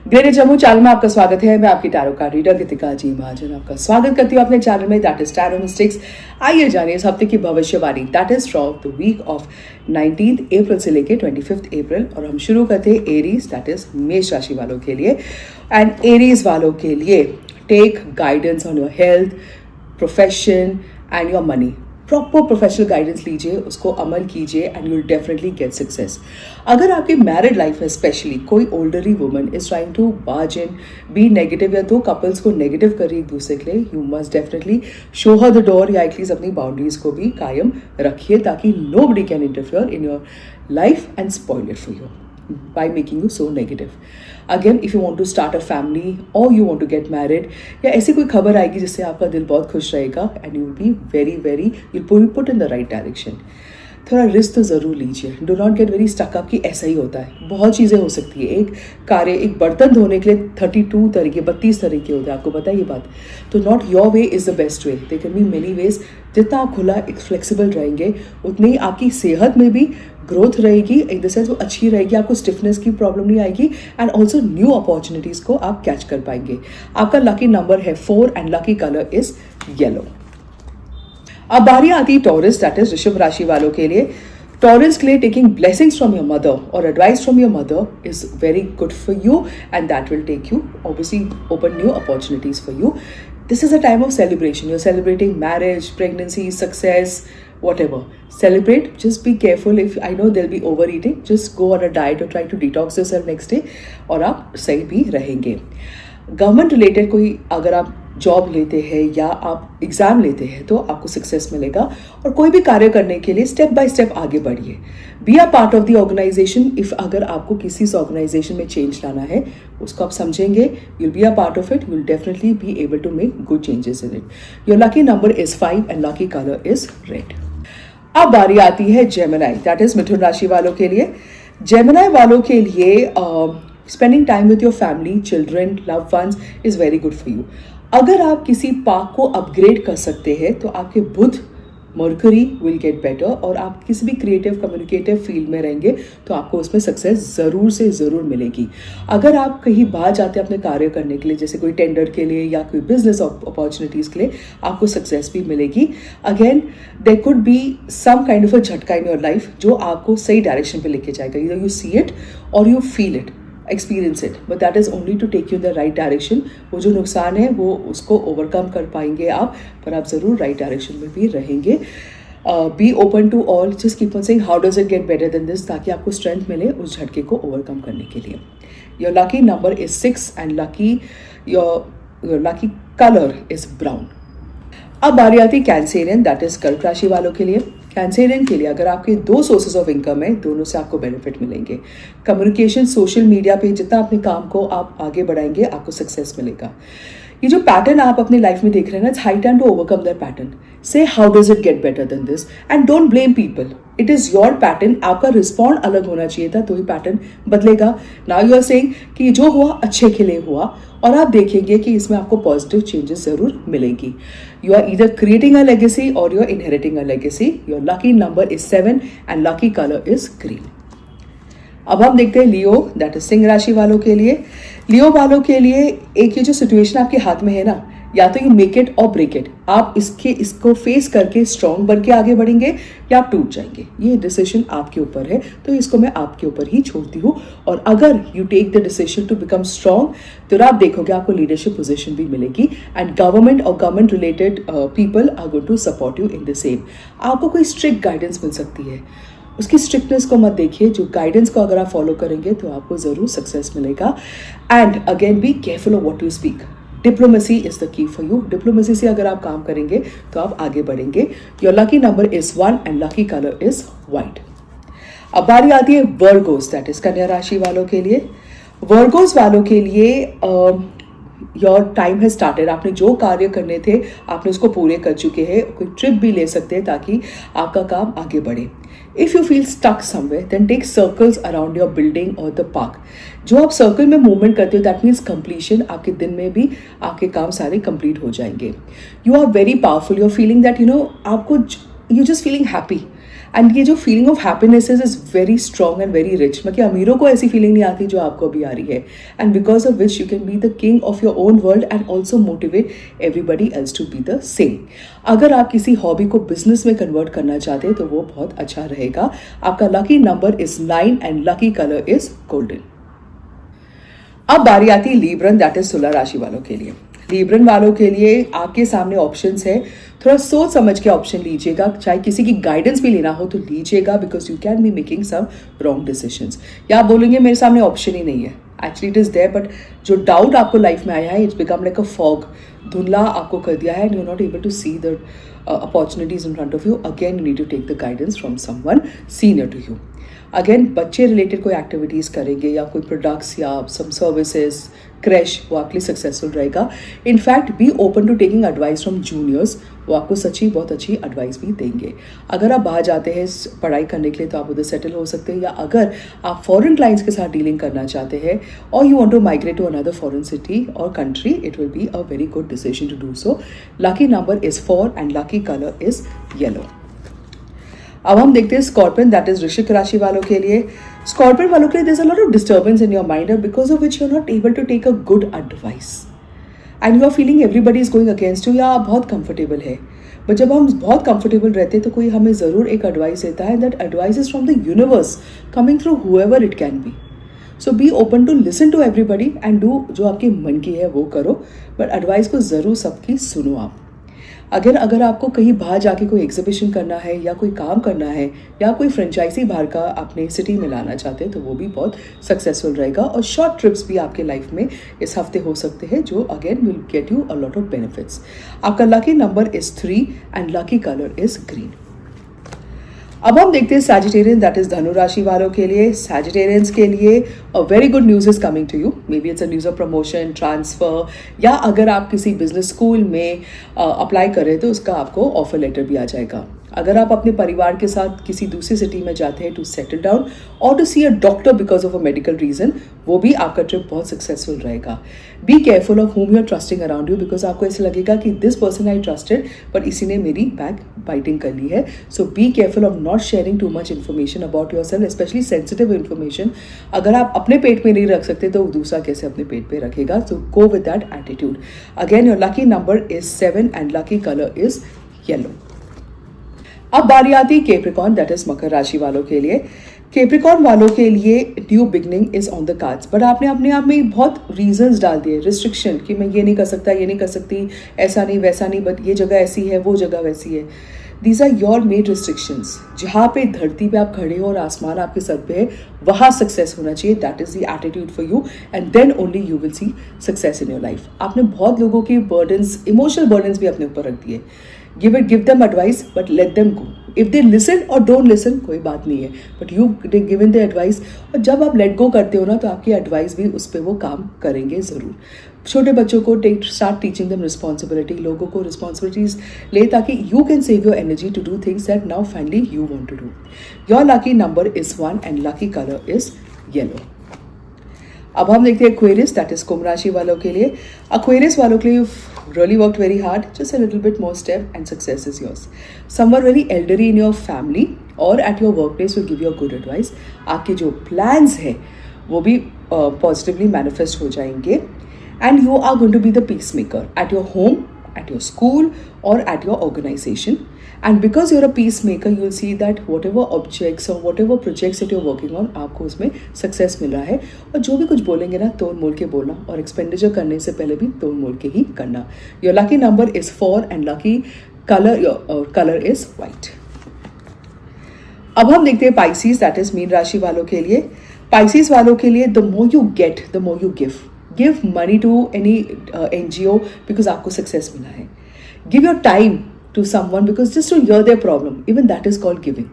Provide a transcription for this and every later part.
Greater Jammu channel में आपका स्वागत है। मैं आपकी टैरो कार्ड रीडर गीतिका जी महाजन आपका स्वागत करती हूँ अपने चैनल में, दैट इज टैरो मिस्टिक्स। आइए जानिए इस हफ्ते की भविष्यवाणी, that is from the week of 19 April से लेके 25 अप्रैल। और हम शुरू करते हैं एरीज, दैट इज मेष राशि वालों के लिए। एंड एरीज वालों के लिए take guidance on your health, profession and your money. Proper professional guidance लीजिए, उसको अमल कीजिए and you will definitely get success. अगर आपकी मैरिड लाइफ में स्पेशली कोई olderly woman is trying to barge in, be negative या दो कपल्स को नेगेटिव कर रही एक दूसरे के लिए, you must definitely show her the door, या एटलीस्ट अपनी बाउंड्रीज को भी कायम रखिए ताकि nobody can interfere in your life and spoil it for you by making you so negative. Again, if you want to start a family or you want to get married, या ऐसी कोई खबर आएगी जिससे आपका दिल बहुत खुश रहेगा and you will be very you'll be put in the right direction. थोड़ा रिस्क तो ज़रूर लीजिए, do not get very stuck up कि ऐसा ही होता है। बहुत चीज़ें हो सकती है। एक कार्य, एक बर्तन धोने के लिए 32 तरीके 32 तरीके होते हैं, आपको पता है ये बात। तो not your way is the best way, they can be many ways. जितना आप खुला एक फ्लेक्सिबल रहेंगे उतनी ही आपकी सेहत में भी ग्रोथ रहेगी, इन द सेंस वो अच्छी रहेगी, आपको स्टिफनेस की प्रॉब्लम नहीं आएगी एंड ऑल्सो न्यू अपॉर्चुनिटीज़ को आप कैच कर पाएंगे। आपका लकी नंबर है 4 and lucky colour is yellow. अब बारी आती है टॉरस, दैट इज ऋषभ राशि वालों के लिए। टॉरस के लिए taking blessings from your mother और advice from your mother is very good for you and that will take you obviously open new opportunities for you. This is a time of celebration. You're celebrating marriage, pregnancy, success, whatever. Celebrate. Just be careful. If I know there'll be overeating, just go on a diet or try to detox yourself next day. और आप सही भी रहेंगे। Government related कोई अगर आप job लेते हैं या आप एग्ज़ाम लेते हैं तो आपको सक्सेस मिलेगा। और कोई भी कार्य करने के लिए स्टेप बाय स्टेप आगे बढ़िए। Be a part of the organisation. If अगर आपको किसी ऑर्गेनाइजेशन में चेंज लाना है, उसको आप समझेंगे, you'll be a part of it, you will definitely be able to make good changes in it. Your lucky number is 5 and lucky colour is red. अब बारी आती है जेमिनी, दैट इज मिथुन राशि वालों के लिए। जेमिनी वालों के लिए spending time with your family, children, love ones is very good for you. अगर आप किसी पार्क को अपग्रेड कर सकते हैं तो आपके बुध मर्करी विल गेट बेटर, और आप किसी भी क्रिएटिव कम्युनिकेटिव फील्ड में रहेंगे तो आपको उसमें सक्सेस ज़रूर से ज़रूर मिलेगी। अगर आप कहीं बाहर जाते हैं अपने कार्य करने के लिए, जैसे कोई टेंडर के लिए या कोई बिजनेस अपॉर्चुनिटीज़ के लिए, आपको सक्सेस भी मिलेगी। Again there could be some kind of a झटका इन योर लाइफ जो आपको सही डायरेक्शन पे लेके जाएगा। ईदर यू सी इट और you feel it, experience it, but that is only to take you in the right direction. वो जो नुकसान है वो उसको ओवरकम कर पाएंगे आप, पर आप ज़रूर राइट डायरेक्शन में भी रहेंगे। Be open to all, just keep on saying how does it get better than this, ताकि आपको स्ट्रेंथ मिले उस झटके को ओवरकम करने के लिए। Your lucky number is 6 and your lucky colour is brown. अब बारी आती है कैंसेरियन, दैट इज कर्क राशि वालों के लिए। कैंसेरियन के लिए अगर आपके 2 सोर्सेज ऑफ इनकम है, दोनों से आपको बेनिफिट मिलेंगे। कम्युनिकेशन, सोशल मीडिया पे जितना अपने काम को आप आगे बढ़ाएंगे आपको सक्सेस मिलेगा। ये जो पैटर्न आप अपनी लाइफ में देख रहे हैं ना, it's high time to overcome that pattern. Say how does it get better than this and don't blame people, it is your pattern. आपका रिस्पॉन्ड अलग होना चाहिए था तो ही पैटर्न बदलेगा। नाउ यू आर सेइंग कि जो हुआ अच्छे के लिए हुआ, और आप देखेंगे कि इसमें आपको पॉजिटिव चेंजेस जरूर मिलेंगी। You are either creating a legacy और you are inheriting a legacy. Your lucky number is 7 and lucky colour is green. अब हम देखते हैं लियो, दैट इज सिंह राशि वालों के लिए। लियो वालों के लिए एक ये जो सिचुएशन आपके हाथ में है ना, या तो यू मेक इट और ब्रेक इट। आप इसको फेस करके स्ट्रॉन्ग बन के आगे बढ़ेंगे या आप टूट जाएंगे। ये डिसीजन आपके ऊपर है, तो इसको मैं आपके ऊपर ही छोड़ती हूँ। और अगर you take the decision to become strong तो आप देखोगे आपको लीडरशिप पोजीशन भी मिलेगी एंड गवर्नमेंट और government related people are going to support you in the same. आपको कोई स्ट्रिक्ट गाइडेंस मिल सकती है, उसकी स्ट्रिक्टनेस को मत देखिए, जो गाइडेंस को अगर आप फॉलो करेंगे तो आपको ज़रूर सक्सेस मिलेगा। And again B careful of what you speak. Diplomacy is the key for you. Diplomacy से अगर आप काम करेंगे तो आप आगे बढ़ेंगे। Your lucky number is 1 and lucky colour is white. अब बारी आती है वर्गोस, दैट इज कन्या राशि वालों के लिए। वर्गोस वालों के लिए योर टाइम है स्टार्टेड। आपने जो कार्य करने थे आपने उसको पूरे कर चुके हैं। कोई ट्रिप भी ले सकते हैं ताकि आपका काम आगे बढ़े। If you feel stuck somewhere then take circles around your building और द पार्क। जो आप सर्कल में मूवमेंट करते हो दैट मीन्स कंप्लीशन। आपके दिन में भी आपके काम सारे कंप्लीट हो जाएंगे। You are very powerful, you are feeling that आपको you just feeling happy and ये जो feeling of happiness is very strong and very rich, मतलब अमीरों को ऐसी फीलिंग नहीं आती जो आपको अभी आ रही है, and because of which you can be the king of your own world and also motivate everybody else to be the same. अगर आप किसी हॉबी को बिजनेस में कन्वर्ट करना चाहते हैं तो वो बहुत अच्छा रहेगा। आपका lucky number is 9 and lucky colour is golden. अब बारी आती है लीब्रन, दैट इज तुला राशि वालों के लिए। लीब्रन वालों के लिए आपके सामने ऑप्शंस है, थोड़ा सोच समझ के ऑप्शन लीजिएगा, चाहे किसी की गाइडेंस भी लेना हो तो लीजिएगा, because you can be making some wrong decisions. या आप बोलेंगे मेरे सामने ऑप्शन ही नहीं है, actually it is there, but जो डाउट आपको लाइफ में आया है it's become like a fog, धुंधला आपको कर दिया है and you are not able to see the opportunities in front of you. Again you need to take the guidance from someone senior to you. Again बच्चे related कोई activities करेंगे या कोई प्रोडक्ट्स या सम सर्विसेज क्रैश, वो आपके लिए successful रहेगा। In fact be open to taking advice from juniors, वो आपको सच्ची बहुत अच्छी एडवाइस भी देंगे। अगर आप बाहर जाते हैं पढ़ाई करने के लिए तो आप उधर सेटल हो सकते हैं, या अगर आप फॉरेन क्लाइंट्स के साथ डीलिंग करना चाहते हैं और you want to migrate to another foreign city और country, it will be a very good decision to do so. Lucky number is 4 and lucky colour is yellow. अब हम देखते हैं स्कॉर्पियन, दैट इज वृश्चिक राशि वालों के लिए। स्कॉर्पियन वालों के लिए there is a lot of disturbance in your mind because of which you are not able to take a good advice and you are feeling everybody is going against you, या आप बहुत comfortable है। But जब हम बहुत comfortable रहते हैं तो कोई हमें ज़रूर एक एडवाइस देता है, that advice is from the universe coming through however it can be. So be open to listen to everybody and do जो आपके मन की है वो करो, बट एडवाइस को ज़रूर सबकी सुनो आप। अगर आपको कहीं बाहर जाके कोई एग्जीबिशन करना है या कोई काम करना है या कोई फ्रेंचाइजी बाहर का अपने सिटी में लाना चाहते हैं तो वो भी बहुत सक्सेसफुल रहेगा। और शॉर्ट ट्रिप्स भी आपके लाइफ में इस हफ्ते हो सकते हैं जो again will get you a lot of benefits. आपका lucky number is 3 and lucky colour is green. अब हम देखते हैं सैजिटेरियन, दैट इज धनु राशि वालों के लिए। सैजिटेरियंस के लिए a very good news is coming to you, maybe it's a news of promotion, transfer, या अगर आप किसी बिजनेस स्कूल में अप्लाई कर रहे हैं तो उसका आपको ऑफर लेटर भी आ जाएगा। अगर आप अपने परिवार के साथ किसी दूसरी सिटी में जाते हैं टू सेटल डाउन और to see a doctor because of a medical reason, वो भी आपका ट्रिप बहुत सक्सेसफुल रहेगा। Be careful of whom you are trusting around you, because आपको ऐसा लगेगा कि दिस पर्सन आई ट्रस्टेड पर इसी ने मेरी बैक बाइटिंग कर ली है। So be careful of not sharing too much information about yourself, specially sensitive information. अगर आप अपने पेट में नहीं रख सकते तो दूसरा कैसे अपने पेट पे रखेगा। So go with that attitude. Again your lucky number is 7 and lucky colour is yellow. अब बारी आती है कैप्रिकॉर्न, दैट इज मकर राशि वालों के लिए। कैप्रिकॉर्न वालों के लिए new beginning is on the cards, but आपने अपने आप में बहुत रीजंस डाल दिए, रिस्ट्रिक्शन, कि मैं ये नहीं कर सकता, ये नहीं कर सकती, ऐसा नहीं वैसा नहीं, बट ये जगह ऐसी है, वो जगह वैसी है। These are your made restrictions. जहाँ पे धरती पे आप खड़े हो और आसमान आपके सर पे है, वहाँ सक्सेस होना चाहिए। That is the attitude for you and then only you will see success in your life. आपने बहुत लोगों के बर्डन्स, इमोशनल बर्डन्स भी अपने ऊपर रख दिए। give them advice but let them go. If they listen or don't listen कोई बात नहीं है, but you given the advice, और जब आप let go करते हो ना तो आपकी advice भी उस पर वो काम करेंगे ज़रूर। छोटे बच्चों को start teaching them responsibility, लोगों को responsibilities ले, ताकि you can save your energy to do things that now finally you want to do. Your lucky number is 1 and lucky color is yellow. अब हम देखते हैं एक्वेरियस, दैट इज कुंभ राशि वालों के लिए। एक्वेरियस वालों के लिए really worked very hard, just a little bit more step and success is yours. Someone very elderly in your family or at your workplace will give you a good advice. आपके जो plans है वो भी positively manifest हो जाएंगे and you are going to be the peacemaker at your home, at your school or at your organization. And because you're a peacemaker, you'll see that whatever objects or whatever projects that you're working on, आपको उसमें success मिल रहा है। और जो भी कुछ बोलेंगे ना, तोड़ मोड़ के बोलना, और एक्सपेंडिचर करने से पहले भी तोड़ मोड़ के ही करना। Your lucky number is 4 and lucky colour is white. अब हम देखते हैं पाइसीज, दैट इज मीन राशि वालों के लिए। पाइसीज वालों के लिए the more you get the more you give money to any NGO because आपको सक्सेस मिला है। Give your time to someone because just to hear their problem, even that is called giving.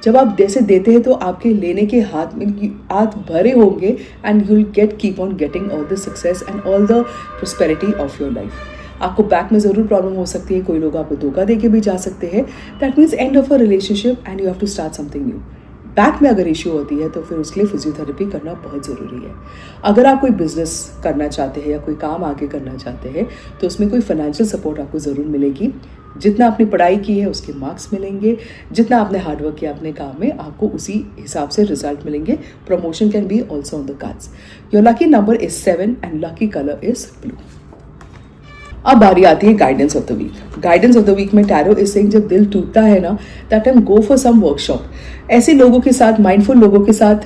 जब आप जैसे देते हैं तो आपके लेने के हाथ भरे होंगे and you'll keep on getting all the success and all the prosperity of your life. आपको बैक में ज़रूर प्रॉब्लम हो सकती है, कोई लोग आपको धोखा दे के भी जा सकते हैं। That means end of a relationship and you have to start something new. Back में अगर इश्यू होती है तो फिर उसके लिए फिजियोथेरेपी करना बहुत ज़रूरी है। अगर आप कोई बिजनेस करना चाहते हैं या कोई काम आगे करना चाहते हैं तो उसमें कोई फाइनेंशियल सपोर्ट आपको ज़रूर मिलेगी। जितना आपने पढ़ाई की है उसके मार्क्स मिलेंगे, जितना आपने हार्डवर्क किया अपने काम में आपको उसी हिसाब से रिजल्ट मिलेंगे. Promotion can be also on the cards. Your lucky number is 7 and lucky colour is blue. अब बारी आती है guidance of the week. Guidance of the week में टैरो इज सेइंग जब दिल टूटता है ना, that time go for some workshop. ऐसे लोगों के साथ, माइंडफुल लोगों के साथ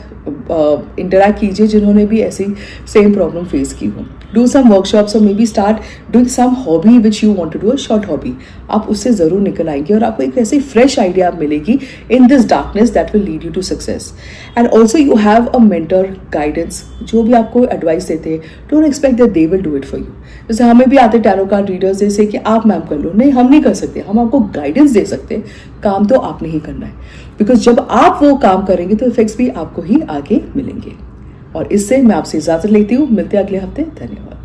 इंटरैक्ट कीजिए जिन्होंने भी ऐसी सेम प्रॉब्लम फेस की हो. डू सम वर्कशॉप्स और maybe start doing some hobby which you want to do, a short hobby. आप उससे ज़रूर निकल आएंगे और आपको एक ऐसी फ्रेश आइडिया मिलेगी in this darkness that will lead you to success. And also you have a mentor guidance जो भी आपको एडवाइस देते हैं. Don't expect that they will do it for you. जैसे हमें भी आते टैरो कार्ड रीडर्स जैसे कि आप मैम कर लो, नहीं हम नहीं कर सकते, हम आपको गाइडेंस दे सकते हैं, काम तो आपने ही करना है. बिकॉज जब आप वो काम करेंगे तो इफेक्ट्स भी आपको ही आगे मिलेंगे. और इससे मैं आपसे इजाजत लेती हूँ. मिलते हैं अगले हफ्ते. धन्यवाद.